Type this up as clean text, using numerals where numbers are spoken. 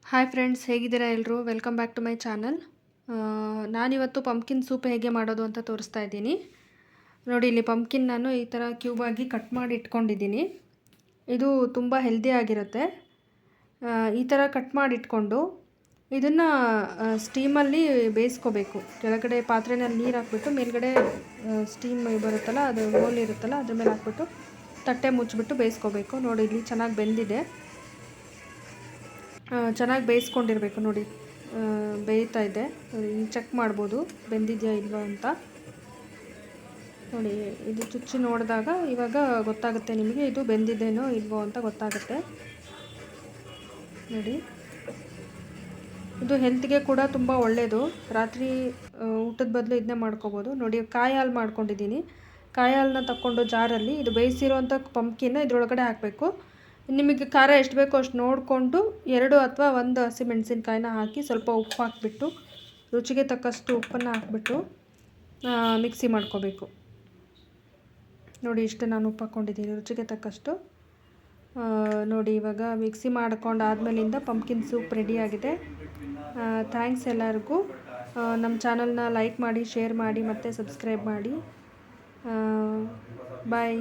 Hi friends, ಹೇಗಿದ್ದೀರಾ ಎಲ್ಲರೂ? Welcome back to my channel. ನಾನಿವತ್ತು ಪಂಪ್ಕಿನ್ ಸೂಪ್ ಹೇಗೆ ಮಾಡೋದು ಅಂತ ತೋರಿಸ್ತಾ ಇದ್ದೀನಿ. ನೋಡಿ, ಇಲ್ಲಿ ಪಂಪ್ಕಿನ್ ನಾನು ಈ ಥರ ಕ್ಯೂಬಾಗಿ ಕಟ್ ಮಾಡಿ ಇಟ್ಕೊಂಡಿದ್ದೀನಿ. ಇದು ತುಂಬ ಹೆಲ್ದಿ ಆಗಿರುತ್ತೆ. ಈ ಥರ ಕಟ್ ಮಾಡಿ ಇಟ್ಕೊಂಡು ಇದನ್ನು ಸ್ಟೀಮಲ್ಲಿ ಬೇಯಿಸ್ಕೋಬೇಕು. ಕೆಳಗಡೆ ಪಾತ್ರೆಯಲ್ಲಿ ನೀರು ಹಾಕ್ಬಿಟ್ಟು ಮೇಲ್ಗಡೆ ಸ್ಟೀಮ್ ಬರುತ್ತಲ್ಲ, ಅದು ಹೋಲ್ ಇರುತ್ತಲ್ಲ, ಅದ್ರ ಮೇಲೆ ಹಾಕ್ಬಿಟ್ಟು ತಟ್ಟೆ ಮುಚ್ಚಿಬಿಟ್ಟು ಬೇಯಿಸ್ಕೋಬೇಕು. ನೋಡಿ, ಇಲ್ಲಿ ಚೆನ್ನಾಗಿ ಬೆಂದಿದೆ. ಚೆನ್ನಾಗಿ ಬೇಯಿಸ್ಕೊಂಡಿರಬೇಕು. ನೋಡಿ, ಬೇಯ್ತಾ ಇದೆ. ಚೆಕ್ ಮಾಡ್ಬೋದು ಬೆಂದಿದೆಯಾ ಇಲ್ವಾ ಅಂತ. ನೋಡಿ, ಇದು ಚುಚ್ಚಿ ನೋಡಿದಾಗ ಇವಾಗ ಗೊತ್ತಾಗುತ್ತೆ ನಿಮಗೆ, ಇದು ಬೆಂದಿದೆನೋ ಇಲ್ವೋ ಅಂತ ಗೊತ್ತಾಗುತ್ತೆ. ನೋಡಿ, ಇದು ಹೆಲ್ತ್ಗೆ ಕೂಡ ತುಂಬ ಒಳ್ಳೆಯದು. ರಾತ್ರಿ ಊಟದ ಬದಲು ಇದನ್ನೇ ಮಾಡ್ಕೋಬೋದು. ನೋಡಿ, ಕಾಯಿ ಹಾಲು ಮಾಡ್ಕೊಂಡಿದ್ದೀನಿ. ಕಾಯಿ ಹಾಲನ್ನ ತಗೊಂಡು ಜಾರಲ್ಲಿ ಇದು ಬೇಯಿಸಿರೋಂಥ ಪಂಪ್ಕಿನ್ನ ಇದ್ರೊಳಗಡೆ ಹಾಕಬೇಕು. ನಿಮಗೆ ಖಾರ ಎಷ್ಟು ಬೇಕೋ ಅಷ್ಟು ನೋಡಿಕೊಂಡು 2 ಅಥವಾ 1 ಹಸಿಮೆಣಸಿನ್ಕಾಯಿನ ಹಾಕಿ ಸ್ವಲ್ಪ ಉಪ್ಪು ಹಾಕಿಬಿಟ್ಟು ರುಚಿಗೆ ತಕ್ಕಷ್ಟು ಉಪ್ಪನ್ನು ಹಾಕಿಬಿಟ್ಟು ಮಿಕ್ಸಿ ಮಾಡ್ಕೋಬೇಕು. ನೋಡಿ, ಇಷ್ಟು ನಾನು ಉಪ್ಪು ಹಾಕ್ಕೊಂಡಿದ್ದೀನಿ ರುಚಿಗೆ ತಕ್ಕಷ್ಟು. ನೋಡಿ, ಇವಾಗ ಮಿಕ್ಸಿ ಮಾಡ್ಕೊಂಡಾದ್ಮೇಲಿಂದ ಪಂಪ್ಕಿನ್ ಸೂಪ್ ರೆಡಿಯಾಗಿದೆ. ಥ್ಯಾಂಕ್ಸ್ ಎಲ್ಲರಿಗೂ. ನಮ್ಮ ಚಾನಲ್ನ ಲೈಕ್ ಮಾಡಿ, ಶೇರ್ ಮಾಡಿ ಮತ್ತು ಸಬ್ಸ್ಕ್ರೈಬ್ ಮಾಡಿ. ಬಾಯ್.